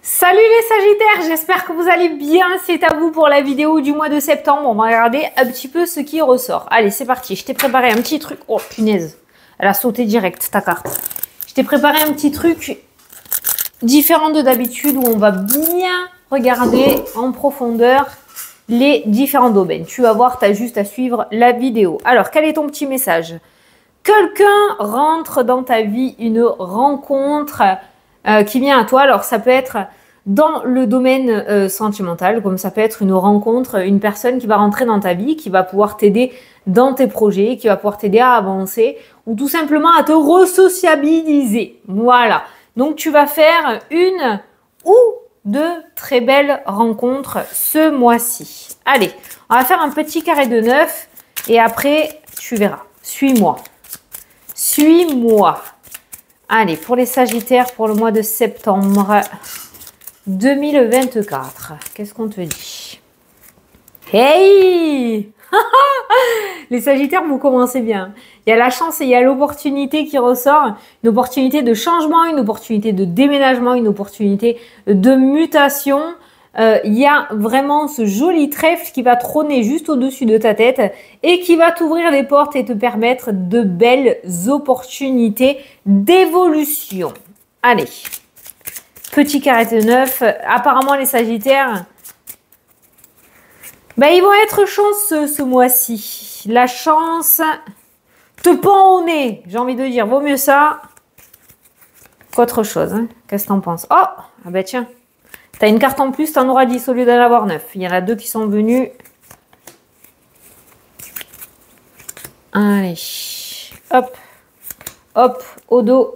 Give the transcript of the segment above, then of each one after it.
Salut les Sagittaires, j'espère que vous allez bien, c'est à vous pour la vidéo du mois de septembre. On va regarder un petit peu ce qui ressort. Allez, c'est parti, je t'ai préparé un petit truc. Oh punaise, elle a sauté direct ta carte. Je t'ai préparé un petit truc différent de d'habitude où on va bien regarder en profondeur les différents domaines. Tu vas voir, tu as juste à suivre la vidéo. Alors, quel est ton petit message? Quelqu'un rentre dans ta vie, une rencontre qui vient à toi. Alors, ça peut être dans le domaine sentimental, comme ça peut être une rencontre, une personne qui va rentrer dans ta vie, qui va pouvoir t'aider dans tes projets, qui va pouvoir t'aider à avancer ou tout simplement à te resociabiliser. Voilà. Donc, tu vas faire une ou deux très belles rencontres ce mois-ci. Allez, on va faire un petit carré de 9 et après, tu verras. Suis-moi. Suis-moi. Allez, pour les Sagittaires, pour le mois de septembre 2024, qu'est-ce qu'on te dit? Hey! Les Sagittaires, vous commencez bien. Il y a la chance et il y a l'opportunité qui ressort. Une opportunité de changement, une opportunité de déménagement, une opportunité de mutation. Il y a vraiment ce joli trèfle qui va trôner juste au-dessus de ta tête et qui va t'ouvrir les portes et te permettre de belles opportunités d'évolution. Allez, petit carré de 9. Apparemment, les Sagittaires, ils vont être chanceux ce mois-ci. La chance te pend au nez, j'ai envie de dire. Vaut mieux ça qu'autre chose. Hein. Qu'est-ce que t'en penses? Oh, ah ben tiens. T'as une carte en plus, t'en auras 10 au lieu d'en avoir 9. Il y en a 2 qui sont venus. Allez. Hop. Hop. Au dos.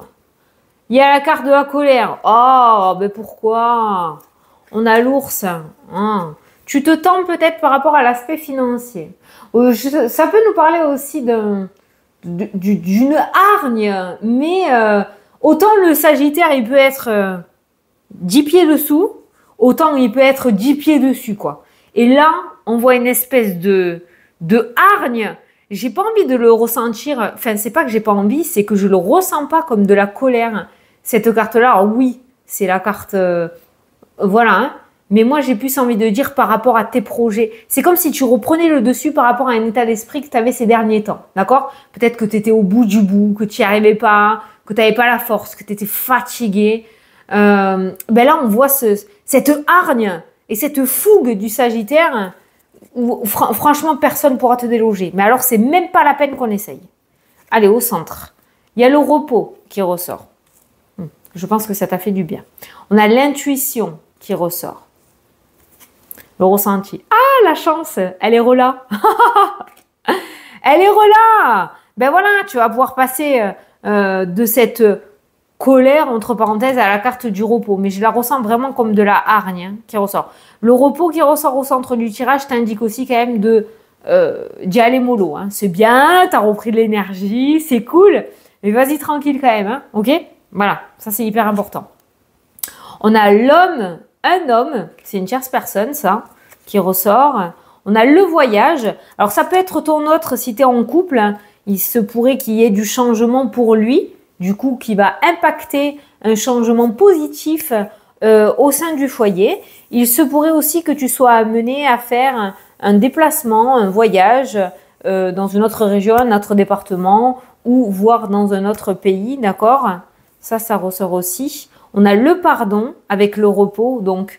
Il y a la carte de la colère. Oh, ben pourquoi? On a l'ours. Hein. Tu te tends peut-être par rapport à l'aspect financier. Ça peut nous parler aussi d'une hargne. Mais autant le Sagittaire, il peut être 10 pieds dessous. Autant il peut être 10 pieds dessus, quoi. Et là, on voit une espèce de hargne. J'ai pas envie de le ressentir. Enfin, c'est pas que j'ai pas envie, c'est que je le ressens pas comme de la colère. Cette carte-là, alors oui, c'est la carte... voilà, hein. Mais moi, j'ai plus envie de dire par rapport à tes projets. C'est comme si tu reprenais le dessus par rapport à un état d'esprit que tu avais ces derniers temps. D'accord? Peut-être que tu étais au bout du bout, que tu n'y arrivais pas, que tu n'avais pas la force, que tu étais fatigué. Là, on voit cette hargne et cette fougue du Sagittaire où franchement, personne ne pourra te déloger. Mais alors, c'est même pas la peine qu'on essaye. Allez, au centre. Il y a le repos qui ressort. Je pense que ça t'a fait du bien. On a l'intuition qui ressort. Le ressenti. Ah, la chance, elle est relâ. Elle est relâ. Ben voilà, tu vas pouvoir passer de cette colère, entre parenthèses, à la carte du repos. Mais je la ressens vraiment comme de la hargne hein, qui ressort. Le repos qui ressort au centre du tirage t'indique aussi quand même d'y aller mollo. Hein. C'est bien, tu as repris de l'énergie, c'est cool. Mais vas-y tranquille quand même, hein, ok? Voilà, ça c'est hyper important. On a l'homme, un homme, c'est une tierce personne ça, qui ressort. On a le voyage. Alors ça peut être ton autre si tu es en couple. Hein. Il se pourrait qu'il y ait du changement pour lui. Du coup, qui va impacter un changement positif au sein du foyer. Il se pourrait aussi que tu sois amené à faire un déplacement, un voyage dans une autre région, un autre département ou voire dans un autre pays, d'accord? Ça ressort aussi. On a le pardon avec le repos, donc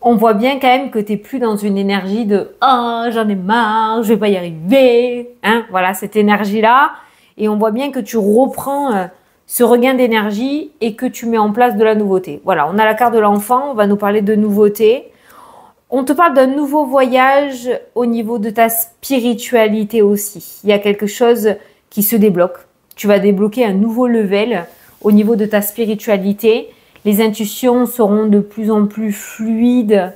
on voit bien quand même que tu n'es plus dans une énergie de « Oh, j'en ai marre, je vais pas y arriver hein ». Voilà, cette énergie-là. Et on voit bien que tu reprends ce regain d'énergie et que tu mets en place de la nouveauté. Voilà, on a la carte de l'enfant, on va nous parler de nouveauté. On te parle d'un nouveau voyage au niveau de ta spiritualité aussi. Il y a quelque chose qui se débloque. Tu vas débloquer un nouveau level au niveau de ta spiritualité. Les intuitions seront de plus en plus fluides,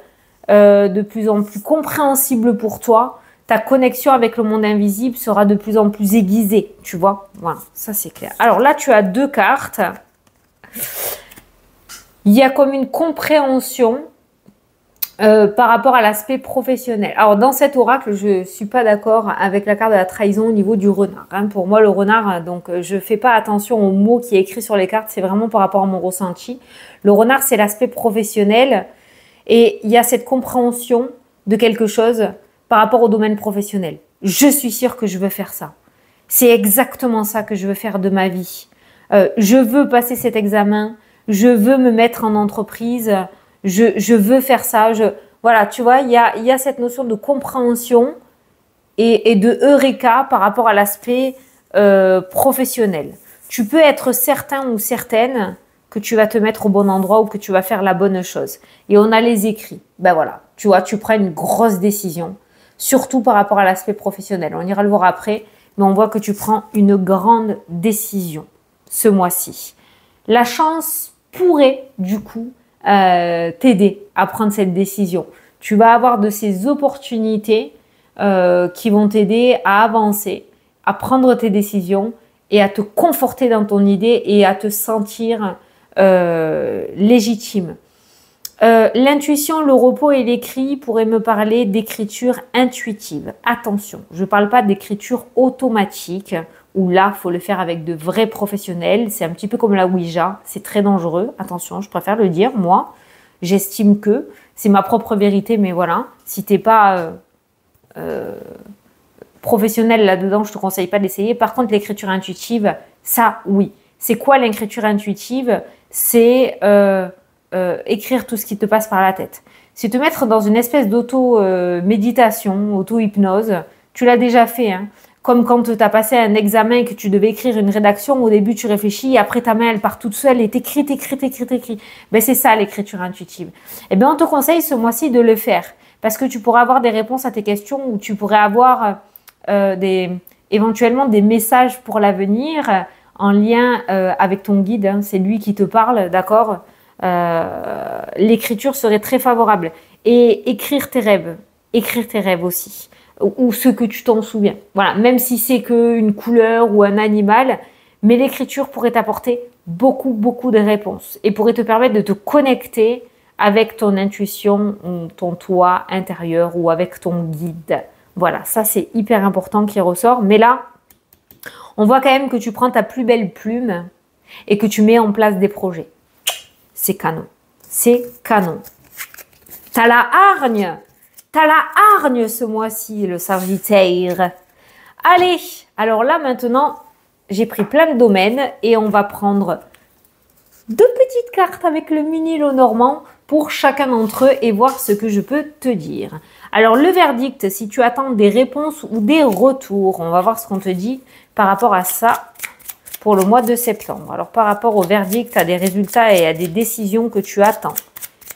de plus en plus compréhensibles pour toi. Ta connexion avec le monde invisible sera de plus en plus aiguisée, tu vois. Voilà, ça c'est clair. Alors là, tu as 2 cartes. Il y a comme une compréhension par rapport à l'aspect professionnel. Alors, dans cet oracle, je ne suis pas d'accord avec la carte de la trahison au niveau du renard. Hein. Pour moi, le renard, donc, je ne fais pas attention aux mots qui est écrit sur les cartes. C'est vraiment par rapport à mon ressenti. Le renard, c'est l'aspect professionnel. Et il y a cette compréhension de quelque chose par rapport au domaine professionnel. Je suis sûre que je veux faire ça. C'est exactement ça que je veux faire de ma vie. Je veux passer cet examen. Je veux me mettre en entreprise. Je veux faire ça. Voilà, tu vois, il y a cette notion de compréhension et de eureka par rapport à l'aspect professionnel. Tu peux être certain ou certaine que tu vas te mettre au bon endroit ou que tu vas faire la bonne chose. Et on a les écrits. Ben voilà, tu vois, tu prends une grosse décision, surtout par rapport à l'aspect professionnel. On ira le voir après, mais on voit que tu prends une grande décision ce mois-ci. La chance pourrait, du coup, t'aider à prendre cette décision. Tu vas avoir de ces opportunités qui vont t'aider à avancer, à prendre tes décisions et à te conforter dans ton idée et à te sentir légitime. L'intuition, le repos et l'écrit pourraient me parler d'écriture intuitive. Attention, je ne parle pas d'écriture automatique où là, il faut le faire avec de vrais professionnels. C'est un petit peu comme la Ouija, c'est très dangereux. Attention, je préfère le dire, moi, j'estime que c'est ma propre vérité, mais voilà, si tu n'es pas professionnel là-dedans, je ne te conseille pas d'essayer. Par contre, l'écriture intuitive, ça, oui. C'est quoi l'écriture intuitive? C'est écrire tout ce qui te passe par la tête. C'est te mettre dans une espèce d'auto-méditation, auto-hypnose. Tu l'as déjà fait, hein. Comme quand tu as passé un examen et que tu devais écrire une rédaction, au début tu réfléchis et après ta main elle part toute seule et t'écris. Ben, c'est ça l'écriture intuitive. Eh bien on te conseille ce mois-ci de le faire parce que tu pourras avoir des réponses à tes questions ou tu pourrais avoir éventuellement des messages pour l'avenir en lien avec ton guide. Hein. C'est lui qui te parle, d'accord? L'écriture serait très favorable. Et écrire tes rêves aussi. Ou ce que tu t'en souviens. Voilà, même si c'est qu'une couleur ou un animal, mais l'écriture pourrait t'apporter beaucoup de réponses et pourrait te permettre de te connecter avec ton intuition, ton toi intérieur ou avec ton guide. Voilà, ça c'est hyper important qui ressort. Mais là, on voit quand même que tu prends ta plus belle plume et que tu mets en place des projets. C'est canon. C'est canon. T'as la hargne. T'as la hargne ce mois-ci, le Sagittaire. Allez, alors là maintenant, j'ai pris plein de domaines et on va prendre 2 petites cartes avec le mini lot normand pour chacun d'entre eux et voir ce que je peux te dire. Alors le verdict, si tu attends des réponses ou des retours, on va voir ce qu'on te dit par rapport à ça pour le mois de septembre. Alors par rapport au verdict, à des résultats et à des décisions que tu attends,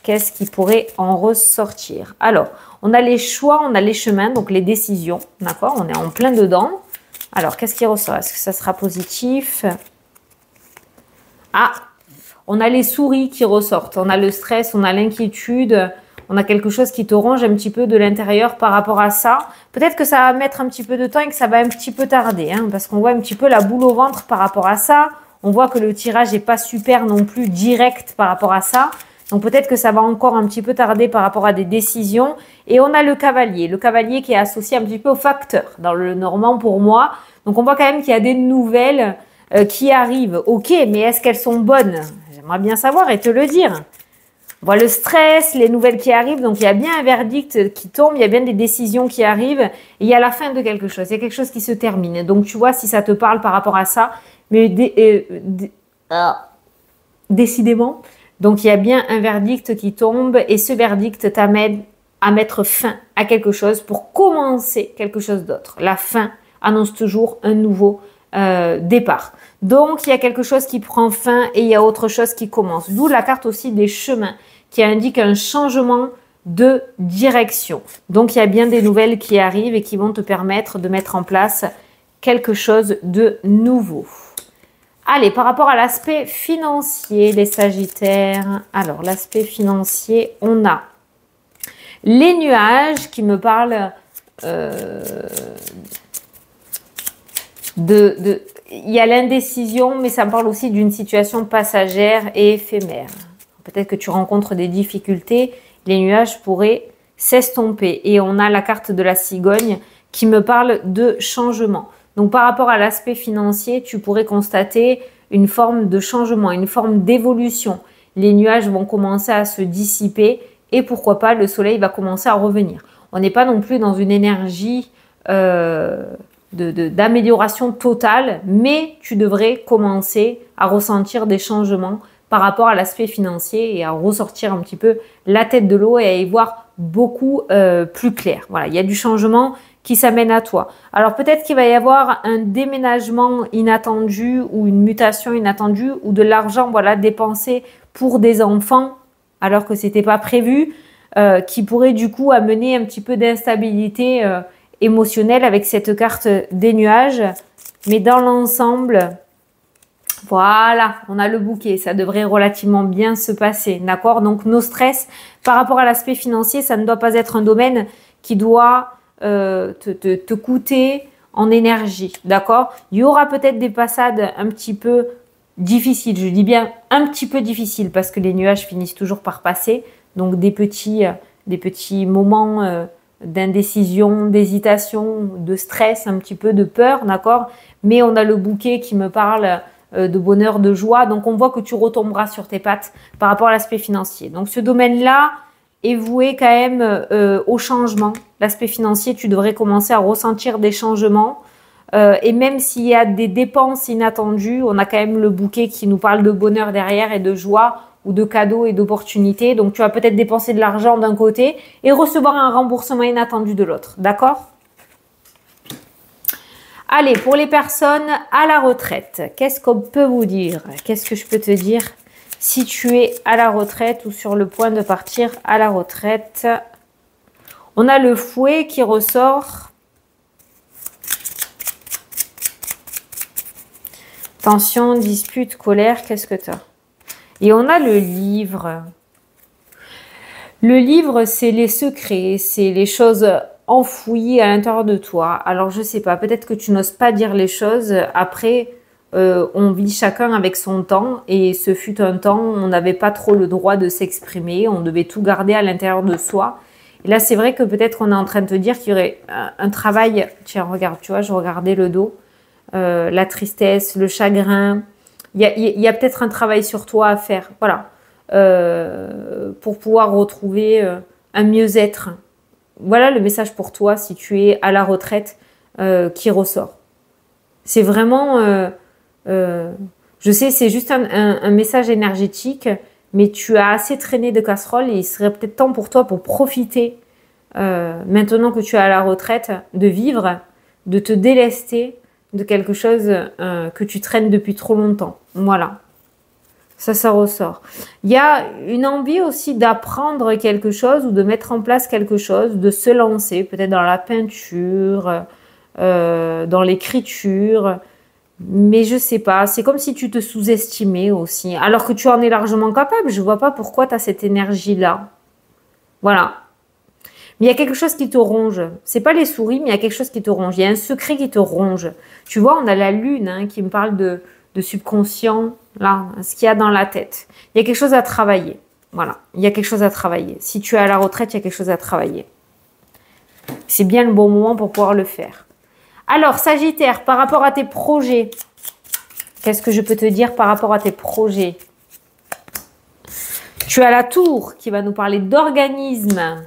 qu'est-ce qui pourrait en ressortir? Alors, on a les choix, on a les chemins, donc les décisions, d'accord? On est en plein dedans. Alors, qu'est-ce qui ressort? Est-ce que ça sera positif? Ah, on a les souris qui ressortent. On a le stress, on a l'inquiétude, on a quelque chose qui te ronge un petit peu de l'intérieur par rapport à ça. Peut-être que ça va mettre un petit peu de temps et que ça va un petit peu tarder, hein, parce qu'on voit un petit peu la boule au ventre par rapport à ça. On voit que le tirage n'est pas super non plus direct par rapport à ça. Donc peut-être que ça va encore un petit peu tarder par rapport à des décisions. Et on a le cavalier qui est associé un petit peu au facteur dans le normand pour moi. Donc on voit quand même qu'il y a des nouvelles qui arrivent. Ok, mais est-ce qu'elles sont bonnes? J'aimerais bien savoir et te le dire. On voit le stress, les nouvelles qui arrivent. Donc il y a bien un verdict qui tombe, il y a bien des décisions qui arrivent. Et il y a la fin de quelque chose, il y a quelque chose qui se termine. Donc tu vois si ça te parle par rapport à ça. Mais décidément... Donc, il y a bien un verdict qui tombe et ce verdict t'amène à mettre fin à quelque chose pour commencer quelque chose d'autre. La fin annonce toujours un nouveau départ. Donc, il y a quelque chose qui prend fin et il y a autre chose qui commence. D'où la carte aussi des chemins qui indique un changement de direction. Donc, il y a bien des nouvelles qui arrivent et qui vont te permettre de mettre en place quelque chose de nouveau. Allez, par rapport à l'aspect financier, les Sagittaires. Alors, l'aspect financier, on a les nuages qui me parlent il y a l'indécision, mais ça me parle aussi d'une situation passagère et éphémère. Peut-être que tu rencontres des difficultés les nuages pourraient s'estomper. Et on a la carte de la cigogne qui me parle de changement. Donc par rapport à l'aspect financier, tu pourrais constater une forme de changement, une forme d'évolution. Les nuages vont commencer à se dissiper et pourquoi pas le soleil va commencer à revenir. On n'est pas non plus dans une énergie d'amélioration totale, mais tu devrais commencer à ressentir des changements par rapport à l'aspect financier et à ressortir un petit peu la tête de l'eau et à y voir beaucoup plus clair. Voilà, il y a du changement qui s'amène à toi. Alors peut-être qu'il va y avoir un déménagement inattendu ou une mutation inattendue ou de l'argent voilà, dépensé pour des enfants alors que c'était pas prévu, qui pourrait du coup amener un petit peu d'instabilité émotionnelle avec cette carte des nuages. Mais dans l'ensemble, voilà, on a le bouquet, ça devrait relativement bien se passer, d'accord? Donc nos stress par rapport à l'aspect financier, ça ne doit pas être un domaine qui doit te coûter en énergie, d'accord? Il y aura peut-être des passades un petit peu difficiles, je dis bien un petit peu difficiles parce que les nuages finissent toujours par passer, donc des petits moments d'indécision, d'hésitation, de stress, un petit peu de peur, d'accord? Mais on a le bouquet qui me parle de bonheur, de joie. Donc, on voit que tu retomberas sur tes pattes par rapport à l'aspect financier. Donc, ce domaine-là est voué quand même au changement. L'aspect financier, tu devrais commencer à ressentir des changements. Et même s'il y a des dépenses inattendues, on a quand même le bouquet qui nous parle de bonheur derrière et de joie ou de cadeaux et d'opportunités. Donc, tu vas peut-être dépenser de l'argent d'un côté et recevoir un remboursement inattendu de l'autre. D'accord ? Allez, pour les personnes à la retraite, qu'est-ce qu'on peut vous dire? Qu'est-ce que je peux te dire si tu es à la retraite ou sur le point de partir à la retraite? On a le fouet qui ressort. Tension, dispute, colère, qu'est-ce que tu as? Et on a le livre. Le livre, c'est les secrets, c'est les choses enfouies à l'intérieur de toi. Alors, je sais pas, peut-être que tu n'oses pas dire les choses. Après, on vit chacun avec son temps. Et ce fut un temps où on n'avait pas trop le droit de s'exprimer. On devait tout garder à l'intérieur de soi. Et là, c'est vrai que peut-être qu'on est en train de te dire qu'il y aurait un travail. Tiens, regarde, tu vois, je regardais le dos. La tristesse, le chagrin. Il y a peut-être un travail sur toi à faire. Voilà. Pour pouvoir retrouver un mieux-être. Voilà le message pour toi si tu es à la retraite qui ressort. C'est vraiment, je sais, c'est juste un message énergétique, mais tu as assez traîné de casseroles et il serait peut-être temps pour toi pour profiter, maintenant que tu es à la retraite, de vivre, de te délester de quelque chose que tu traînes depuis trop longtemps. Voilà. Ça ressort. Il y a une envie aussi d'apprendre quelque chose ou de mettre en place quelque chose, de se lancer, peut-être dans la peinture, dans l'écriture. Mais je sais pas, c'est comme si tu te sous-estimais aussi. Alors que tu en es largement capable, je vois pas pourquoi tu as cette énergie-là. Voilà. Mais il y a quelque chose qui te ronge. C'est pas les souris, mais il y a quelque chose qui te ronge. Il y a un secret qui te ronge. Tu vois, on a la lune qui me parle de subconscient, là, ce qu'il y a dans la tête. Il y a quelque chose à travailler. Voilà, il y a quelque chose à travailler. Si tu es à la retraite, il y a quelque chose à travailler. C'est bien le bon moment pour pouvoir le faire. Alors, Sagittaire, par rapport à tes projets, qu'est-ce que je peux te dire par rapport à tes projets? Tu as la tour qui va nous parler d'organisme.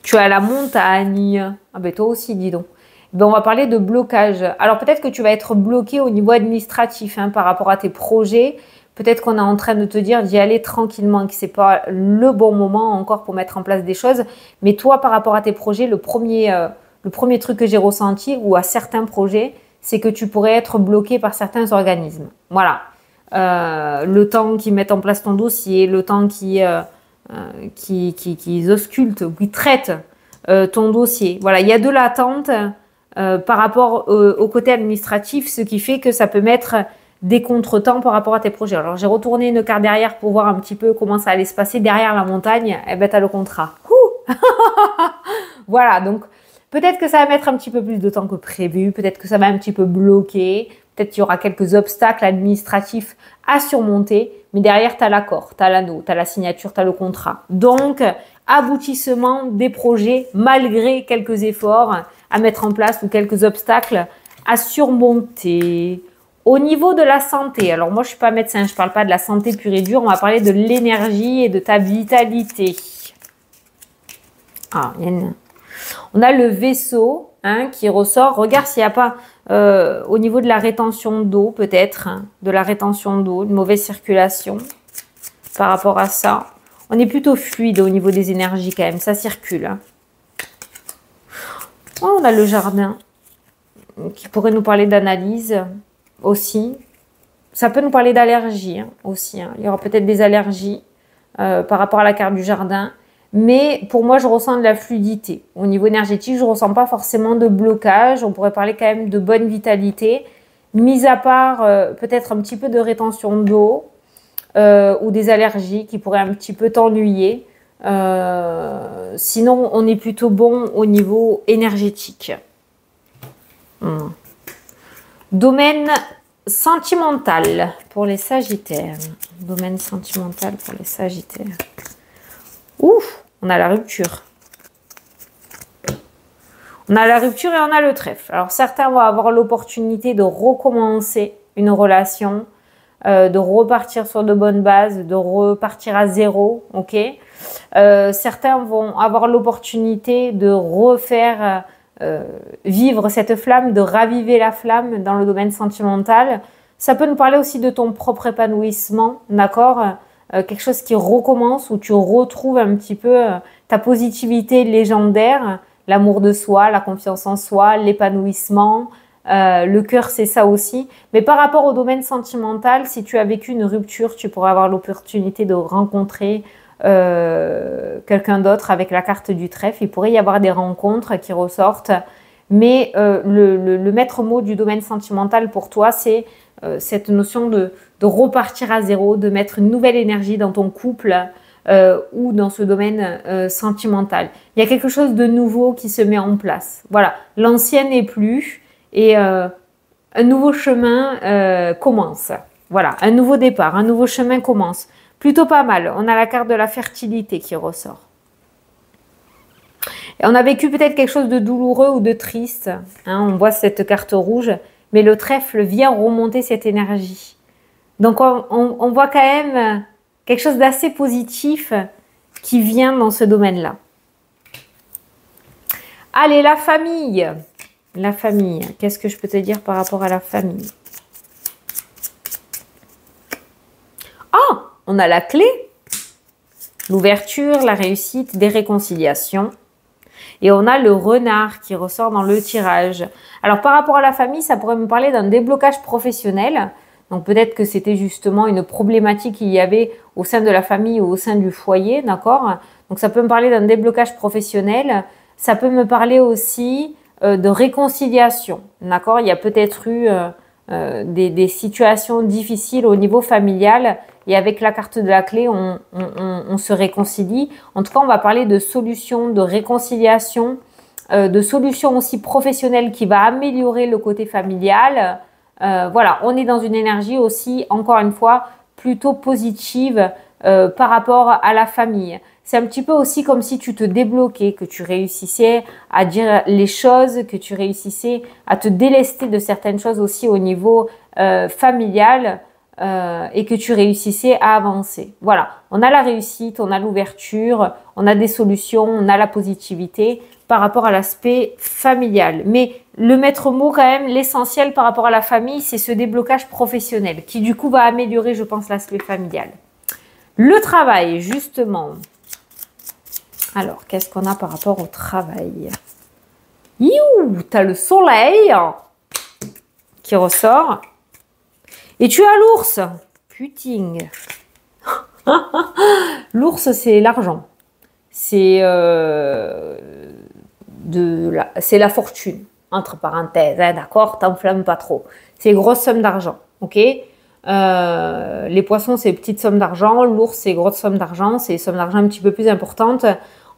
Tu as la montagne. Ah ben toi aussi, dis donc. Ben, on va parler de blocage. Alors peut-être que tu vas être bloqué au niveau administratif par rapport à tes projets. Peut-être qu'on est en train de te dire d'y aller tranquillement, que ce n'est pas le bon moment encore pour mettre en place des choses. Mais toi, par rapport à tes projets, le premier truc que j'ai ressenti, ou à certains projets, c'est que tu pourrais être bloqué par certains organismes. Voilà. Le temps qu'ils mettent en place ton dossier, le temps qu'ils auscultent ou qu'ils traitent ton dossier. Voilà, il y a de l'attente par rapport au côté administratif, ce qui fait que ça peut mettre des contretemps par rapport à tes projets. Alors, j'ai retourné une carte derrière pour voir un petit peu comment ça allait se passer derrière la montagne. Eh ben, tu as le contrat. Voilà, donc peut-être que ça va mettre un petit peu plus de temps que prévu, peut-être que ça va un petit peu bloquer, Peut-être qu'il y aura quelques obstacles administratifs à surmonter, mais derrière, tu as l'accord, tu as l'anneau, tu as la signature, tu as le contrat. Donc, aboutissement des projets malgré quelques efforts à mettre en place ou quelques obstacles à surmonter. Au niveau de la santé, alors moi je suis pas médecin, je parle pas de la santé pure et dure, on va parler de l'énergie et de ta vitalité. Ah, on a le vaisseau qui ressort. Regarde s'il n'y a pas au niveau de la rétention d'eau, peut-être, de la rétention d'eau, une mauvaise circulation par rapport à ça. On est plutôt fluide au niveau des énergies quand même, ça circule. Oh, on a le jardin qui pourrait nous parler d'analyse aussi. Ça peut nous parler d'allergie aussi. Il y aura peut-être des allergies par rapport à la carte du jardin. Mais pour moi, je ressens de la fluidité. Au niveau énergétique, je ne ressens pas forcément de blocage. On pourrait parler quand même de bonne vitalité. Mis à part peut-être un petit peu de rétention d'eau ou des allergies qui pourraient un petit peu t'ennuyer. Sinon, on est plutôt bon au niveau énergétique. Domaine sentimental pour les Sagittaires. Domaine sentimental pour les Sagittaires. Ouf, on a la rupture. On a la rupture et on a le trèfle. Alors, certains vont avoir l'opportunité de recommencer une relation, de repartir sur de bonnes bases, de repartir à zéro, ok. Certains vont avoir l'opportunité de refaire vivre cette flamme, de raviver la flamme dans le domaine sentimental. Ça peut nous parler aussi de ton propre épanouissement, d'accord ? Quelque chose qui recommence, où tu retrouves un petit peu ta positivité légendaire, l'amour de soi, la confiance en soi, l'épanouissement. Le cœur, c'est ça aussi. Mais par rapport au domaine sentimental, si tu as vécu une rupture, tu pourrais avoir l'opportunité de rencontrer quelqu'un d'autre avec la carte du trèfle. Il pourrait y avoir des rencontres qui ressortent. Mais le maître mot du domaine sentimental pour toi, c'est cette notion de repartir à zéro, de mettre une nouvelle énergie dans ton couple ou dans ce domaine sentimental. Il y a quelque chose de nouveau qui se met en place. Voilà, l'ancien n'est plus et un nouveau chemin commence. Voilà, un nouveau départ, un nouveau chemin commence. Plutôt pas mal. On a la carte de la fertilité qui ressort. Et on a vécu peut-être quelque chose de douloureux ou de triste. On voit cette carte rouge, mais le trèfle vient remonter cette énergie. Donc, on voit quand même quelque chose d'assez positif qui vient dans ce domaine-là. Allez, la famille. La famille. Qu'est-ce que je peux te dire par rapport à la famille? Ah, on a la clé. L'ouverture, la réussite, des réconciliations. Et on a le renard qui ressort dans le tirage. Alors, par rapport à la famille, ça pourrait me parler d'un déblocage professionnel. Donc, peut-être que c'était justement une problématique qu'il y avait au sein de la famille ou au sein du foyer, d'accord? Donc, ça peut me parler d'un déblocage professionnel. Ça peut me parler aussi de réconciliation, d'accord? Il y a peut-être eu des situations difficiles au niveau familial et avec la carte de la clé, on se réconcilie. En tout cas, on va parler de solutions, de réconciliation, de solutions aussi professionnelles qui va améliorer le côté familial. Voilà, on est dans une énergie aussi, encore une fois, plutôt positive par rapport à la famille. C'est un petit peu aussi comme si tu te débloquais, que tu réussissais à dire les choses, que tu réussissais à te délester de certaines choses aussi au niveau familial et que tu réussissais à avancer. Voilà, on a la réussite, on a l'ouverture, on a des solutions, on a la positivité par rapport à l'aspect familial. Mais le maître mot quand même, l'essentiel par rapport à la famille, c'est ce déblocage professionnel qui du coup va améliorer, je pense, l'aspect familial. Le travail, justement. Alors, qu'est-ce qu'on a par rapport au travail? Youh, t'as le soleil qui ressort. Et tu as l'ours. Putain. L'ours, c'est l'argent. C'est la fortune, entre parenthèses. D'accord, t'enflammes pas trop. C'est grosse somme d'argent. Ok. Les poissons, c'est petites sommes d'argent. L'ours, c'est grosse somme d'argent. C'est des sommes d'argent un petit peu plus importantes.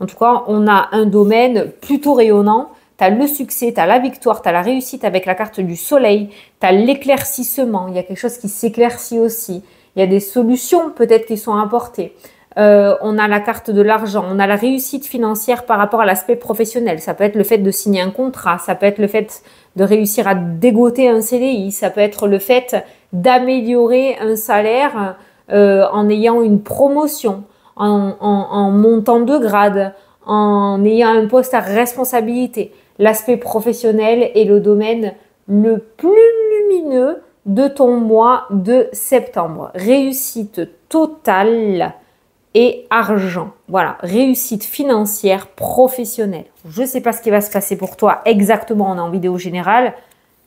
En tout cas, on a un domaine plutôt rayonnant. tu as le succès, tu as la victoire, tu as la réussite avec la carte du soleil, tu as l'éclaircissement, il y a quelque chose qui s'éclaircit aussi, il y a des solutions peut-être qui sont apportées. On a la carte de l'argent, on a la réussite financière par rapport à l'aspect professionnel. Ça peut être le fait de signer un contrat, ça peut être le fait de réussir à dégoter un CDI, ça peut être le fait d'améliorer un salaire en ayant une promotion, en montant de grade, en ayant un poste à responsabilité. L'aspect professionnel est le domaine le plus lumineux de ton mois de septembre. Réussite totale et argent. Voilà, réussite financière, professionnelle. Je ne sais pas ce qui va se passer pour toi exactement en vidéo générale,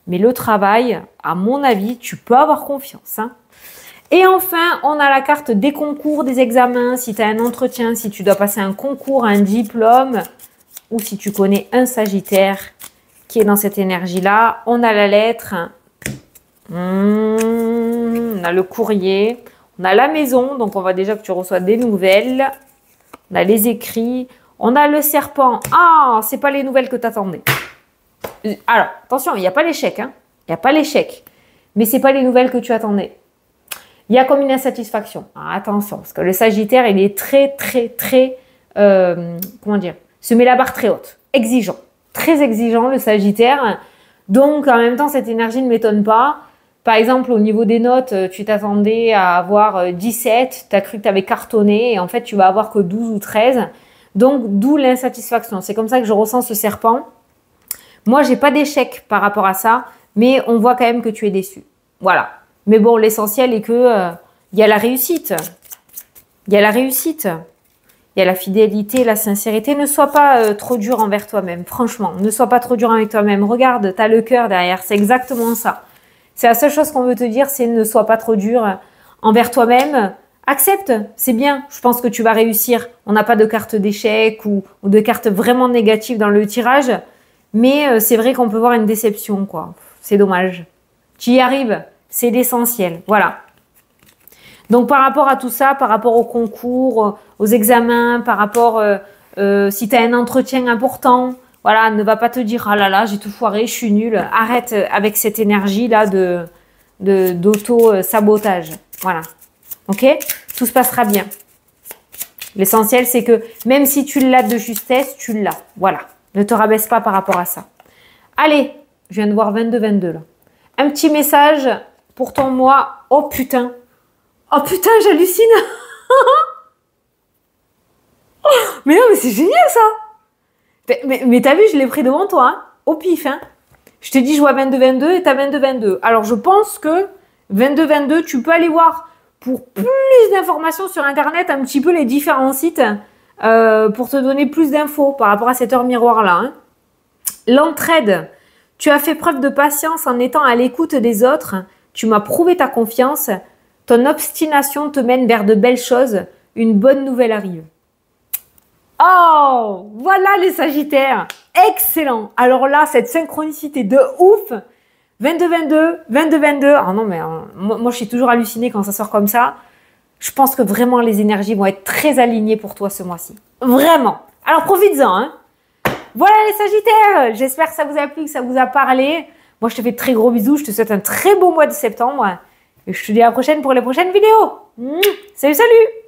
mais le travail, à mon avis, tu peux avoir confiance. Hein. Et enfin, on a la carte des concours, des examens, si tu as un entretien, si tu dois passer un concours, un diplôme, ou si tu connais un Sagittaire qui est dans cette énergie-là. On a la lettre, on a le courrier, on a la maison, donc on voit déjà que tu reçois des nouvelles. On a les écrits, on a le serpent. Ah, c'est pas les nouvelles que tu attendais. Alors, attention, il n'y a pas l'échec, hein. Il n'y a pas l'échec, mais c'est pas les nouvelles que tu attendais. Il y a comme une insatisfaction. Ah, attention, parce que le Sagittaire, il est très, comment dire, se met la barre très haute, exigeant, très exigeant le Sagittaire. Donc, en même temps, cette énergie ne m'étonne pas. Par exemple, au niveau des notes, tu t'attendais à avoir 17, tu as cru que tu avais cartonné et en fait, tu vas avoir que 12 ou 13. Donc, d'où l'insatisfaction. C'est comme ça que je ressens ce serpent. Moi, j'ai pas d'échec par rapport à ça, mais on voit quand même que tu es déçu. Voilà. Mais bon, l'essentiel est que y a la réussite. Il y a la réussite. Il y a la fidélité, la sincérité. Ne sois pas trop dur envers toi-même. Franchement, ne sois pas trop dur avec toi-même. Regarde, tu as le cœur derrière. C'est exactement ça. C'est la seule chose qu'on veut te dire, c'est ne sois pas trop dur envers toi-même. Accepte, c'est bien. Je pense que tu vas réussir. On n'a pas de carte d'échec ou de carte vraiment négative dans le tirage. Mais c'est vrai qu'on peut voir une déception, quoi. C'est dommage. Tu y arrives. C'est l'essentiel. Voilà. Donc, par rapport à tout ça, par rapport au concours, aux examens, par rapport si tu as un entretien important, voilà, ne va pas te dire « Ah là là, j'ai tout foiré, je suis nulle ». Arrête avec cette énergie-là d'auto-sabotage. Voilà. OK? Tout se passera bien. L'essentiel, c'est que même si tu l'as de justesse, tu l'as. Voilà. Ne te rabaisse pas par rapport à ça. Allez, je viens de voir 22-22 là. Un petit message pour ton mois. Oh putain. Oh putain, j'hallucine. Mais non, mais c'est génial ça. Mais t'as vu, je l'ai pris devant toi, hein, au pif. Hein. Je te dis, je vois 22-22 et t'as 22-22. Alors, je pense que 22-22, tu peux aller voir pour plus d'informations sur Internet, un petit peu les différents sites pour te donner plus d'infos par rapport à cette heure miroir-là. Hein. L'entraide. Tu as fait preuve de patience en étant à l'écoute des autres. Tu m'as prouvé ta confiance. Ton obstination te mène vers de belles choses. Une bonne nouvelle arrive. Oh, voilà les Sagittaires. Excellent. Alors là, cette synchronicité de ouf. 22-22, 22-22. Ah non, mais moi, je suis toujours hallucinée quand ça sort comme ça. Je pense que vraiment, les énergies vont être très alignées pour toi ce mois-ci. Vraiment. Alors, profites-en. Hein. Voilà les Sagittaires. J'espère que ça vous a plu, que ça vous a parlé. Moi, je te fais de très gros bisous. Je te souhaite un très beau mois de septembre. Et je te dis à la prochaine pour les prochaines vidéos. Salut, salut.